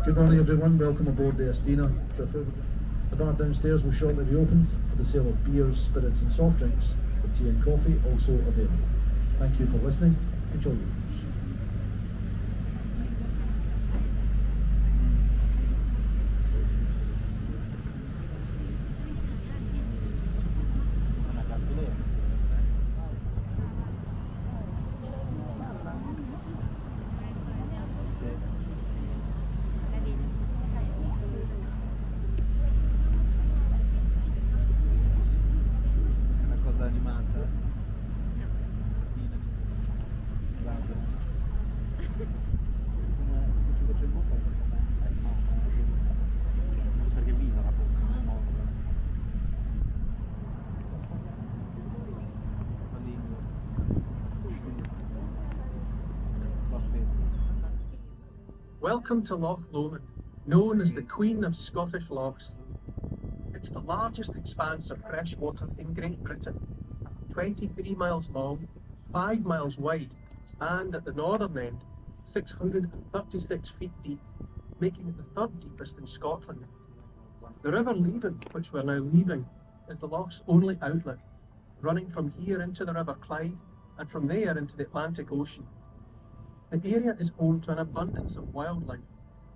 Good morning everyone, welcome aboard the Estina. The bar downstairs will shortly be opened for the sale of beers, spirits and soft drinks, with tea and coffee also available. Thank you for listening, enjoy your cruise. Welcome to Loch Lomond, known as the Queen of Scottish Lochs. It's the largest expanse of fresh water in Great Britain, 23 miles long, 5 miles wide, and at the northern end, 636 feet deep, making it the third deepest in Scotland. The River Leven, which we're now leaving, is the loch's only outlet, running from here into the River Clyde and from there into the Atlantic Ocean. The area is home to an abundance of wildlife,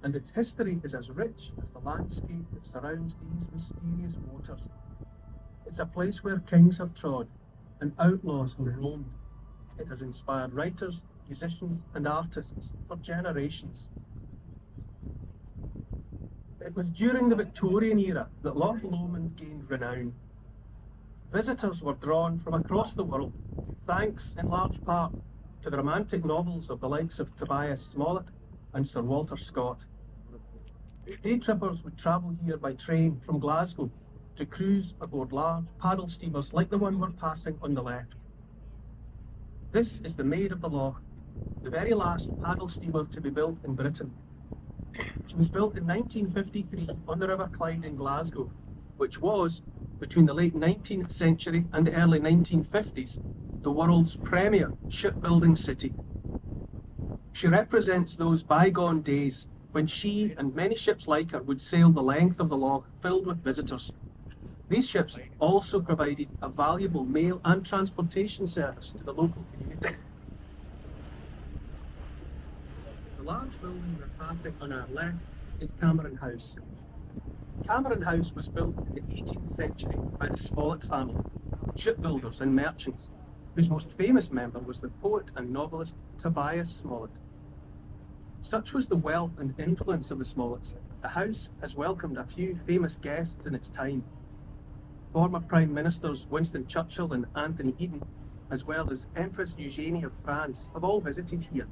and its history is as rich as the landscape that surrounds these mysterious waters. It's a place where kings have trod and outlaws have roamed. It has inspired writers, musicians and artists for generations. It was during the Victorian era that Loch Lomond gained renown. Visitors were drawn from across the world, thanks in large part to the romantic novels of the likes of Tobias Smollett and Sir Walter Scott. Day trippers would travel here by train from Glasgow to cruise aboard large paddle steamers like the one we're passing on the left. This is the Maid of the Loch, the very last paddle steamer to be built in Britain. She was built in 1953 on the River Clyde in Glasgow, which was, between the late 19th century and the early 1950s, the world's premier shipbuilding city. She represents those bygone days when she and many ships like her would sail the length of the loch filled with visitors. These ships also provided a valuable mail and transportation service to the local communities. The large building we're passing on our left is Cameron House. Cameron House was built in the 18th century by the Smollett family, shipbuilders and merchants, whose most famous member was the poet and novelist Tobias Smollett. Such was the wealth and influence of the Smolletts, the house has welcomed a few famous guests in its time. Former Prime Ministers Winston Churchill and Anthony Eden, as well as Empress Eugenie of France, have all visited here.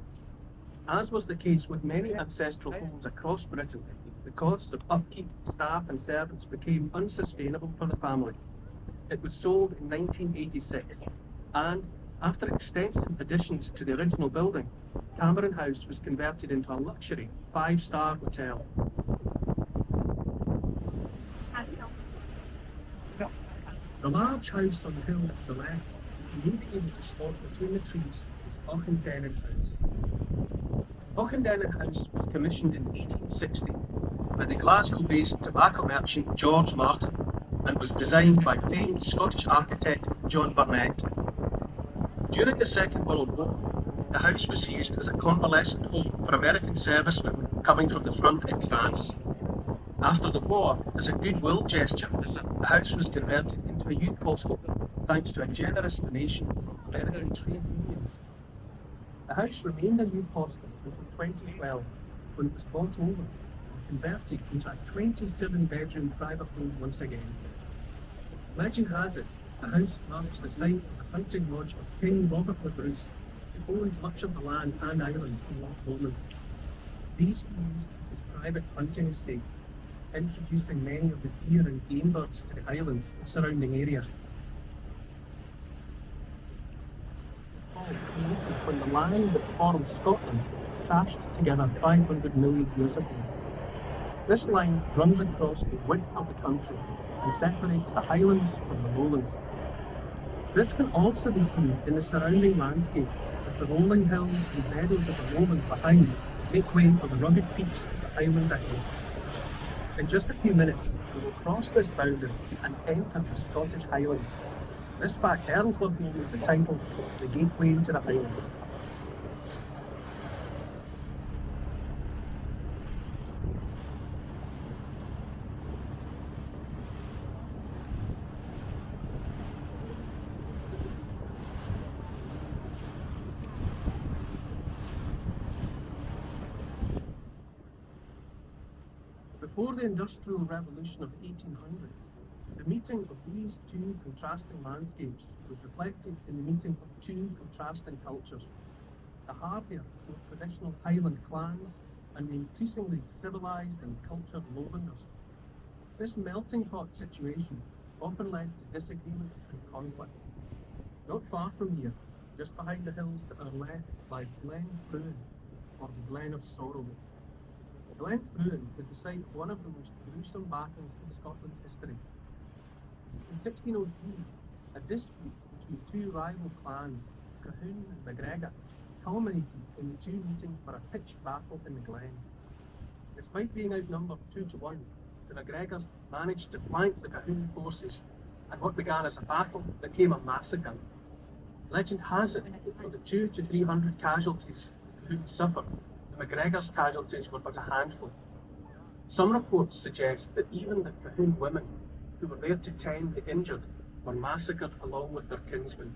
As was the case with many ancestral homes across Britain, the costs of upkeep, staff and servants became unsustainable for the family. It was sold in 1986. And, after extensive additions to the original building, Cameron House was converted into a luxury 5-star hotel. The large house on the hill to the left, you may be able to spot between the trees, is Auchendennan House. Auchendennan House was commissioned in 1860 by the Glasgow-based tobacco merchant George Martin and was designed by famed Scottish architect John Burnett. During the Second World War, the house was used as a convalescent home for American servicemen coming from the front in France. After the war, as a goodwill gesture, the house was converted into a youth hostel thanks to a generous donation from American trade unions. The house remained a youth hostel until 2012, when it was bought over and converted into a 27-bedroom private home once again. Legend has it, the house marks the site of the hunting lodge of King Robert the Bruce, who owned much of the land and island in Loch Lomond. These he used as his private hunting estate, introducing many of the deer and game birds to the highlands and surrounding area. Created when the land that formed Scotland crashed together 500 million years ago. This line runs across the width of the country and separates the highlands from the lowlands. This can also be seen in the surrounding landscape as the rolling hills and meadows of the lowlands behind make way for the rugged peaks of the Highland ahead. In just a few minutes, we will cross this boundary and enter the Scottish Highlands. This fact earned Loch Lomond the title the Gateway to the Highlands. Before the Industrial Revolution of 1800s, the meeting of these two contrasting landscapes was reflected in the meeting of two contrasting cultures, the hardier, more traditional Highland clans and the increasingly civilised and cultured lowlanders. This melting pot situation often led to disagreements and conflict. Not far from here, just behind the hills to our left, lies Glen Fruin, or the Glen of Sorrow. Glen Fruin is the site of one of the most gruesome battles in Scotland's history. In 1603, a dispute between two rival clans, Cahoon and MacGregor, culminated in the two meeting for a pitched battle in the glen. Despite being outnumbered 2-1, the MacGregors managed to flank the Cahoon forces, and what began as a battle became a massacre. Legend has it that for the 200 to 300 casualties Cahoon suffered, the MacGregors' casualties were but a handful. Some reports suggest that even the Cahoon women, who were there to tend the injured, were massacred along with their kinsmen.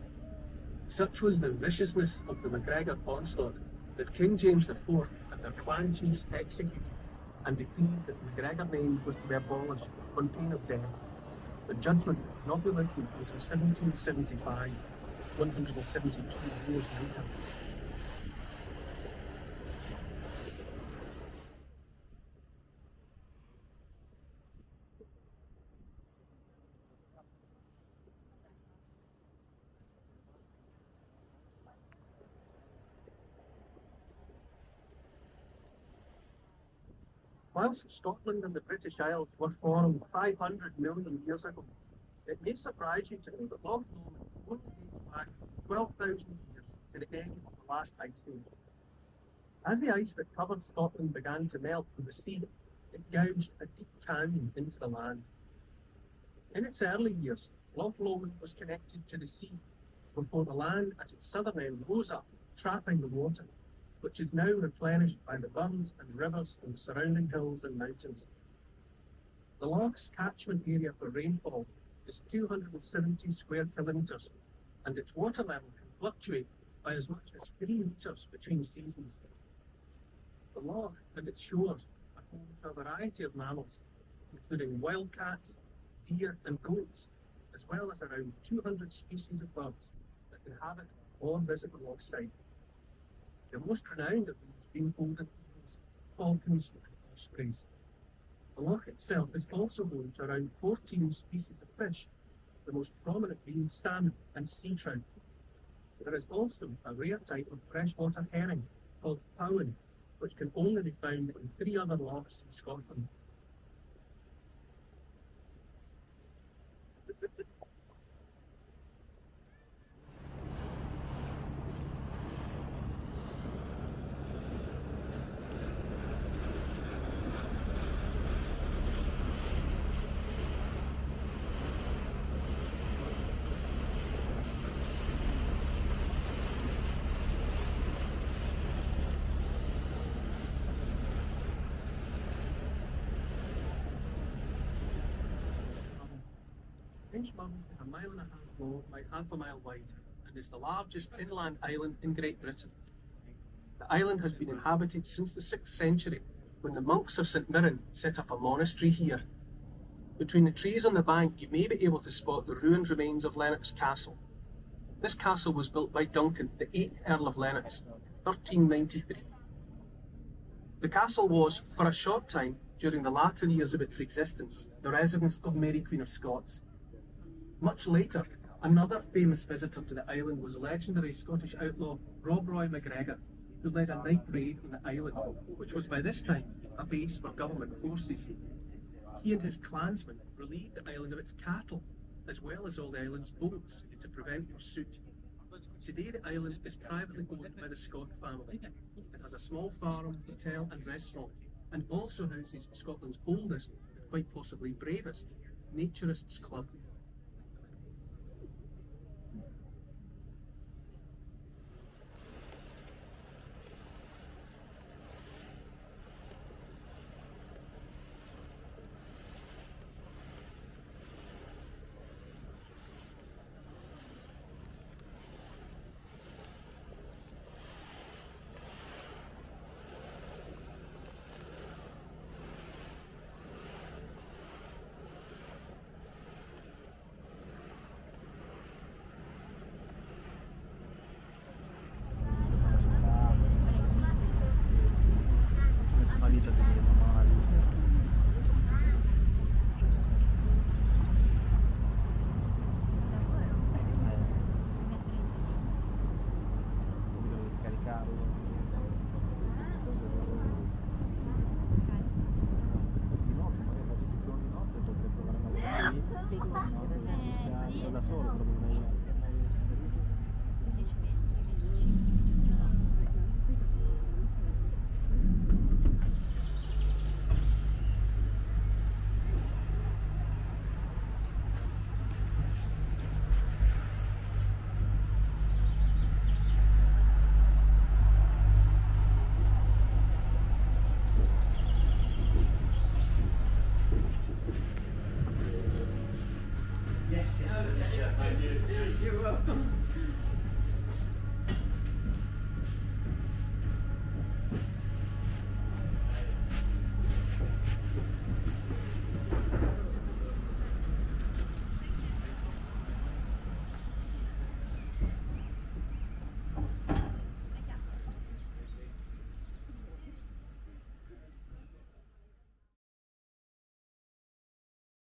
Such was the viciousness of the MacGregor onslaught that King James IV had their clan chiefs executed and decreed that the MacGregor name was to be abolished on pain of death. The judgment would not be lifted until 1775, 172 years later. Whilst Scotland and the British Isles were formed 500 million years ago, it may surprise you to know that Loch Lomond only dates back 12,000 years to the end of the last ice age. As the ice that covered Scotland began to melt from the sea, it gouged a deep canyon into the land. In its early years, Loch Lomond was connected to the sea before the land at its southern end rose up, trapping the water, which is now replenished by the burns and rivers from the surrounding hills and mountains. The loch's catchment area for rainfall is 270 square kilometres, and its water level can fluctuate by as much as 3 metres between seasons. The loch and its shores are home to a variety of mammals, including wildcats, deer and goats, as well as around 200 species of birds that inhabit or visit the loch site. The most renowned of these being golden eagles, falcons and ospreys. The loch itself is also home to around 14 species of fish, the most prominent being salmon and sea trout. There is also a rare type of freshwater herring called powan, which can only be found in 3 other lochs in Scotland. Lomond is 1.5 miles long by half a mile wide and is the largest inland island in Great Britain. The island has been inhabited since the 6th century, when the monks of St Mirren set up a monastery here. Between the trees on the bank you may be able to spot the ruined remains of Lennox Castle. This castle was built by Duncan, the 8th Earl of Lennox, 1393. The castle was, for a short time, during the latter years of its existence, the residence of Mary Queen of Scots. Much later, another famous visitor to the island was legendary Scottish outlaw Rob Roy MacGregor, who led a night raid on the island, which was by this time a base for government forces. He and his clansmen relieved the island of its cattle, as well as all the island's boats, to prevent pursuit. Today the island is privately owned by the Scott family. It has a small farm, hotel and restaurant, and also houses Scotland's oldest, and quite possibly bravest, Naturists Club. You're welcome.